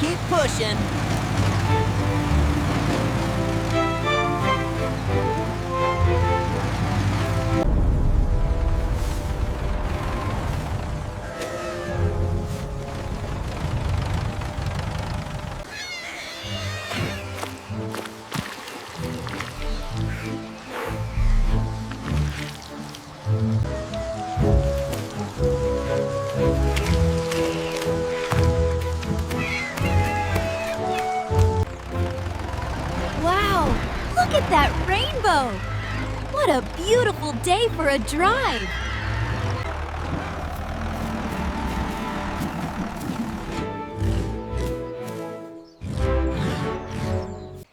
keep pushing. Wow, look at that rainbow! What a beautiful day for a drive!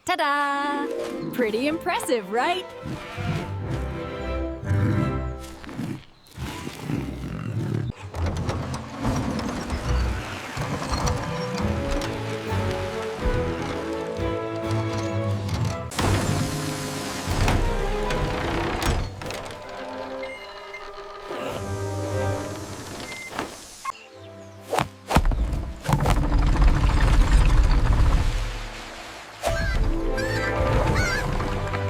Ta-da! Pretty impressive, right?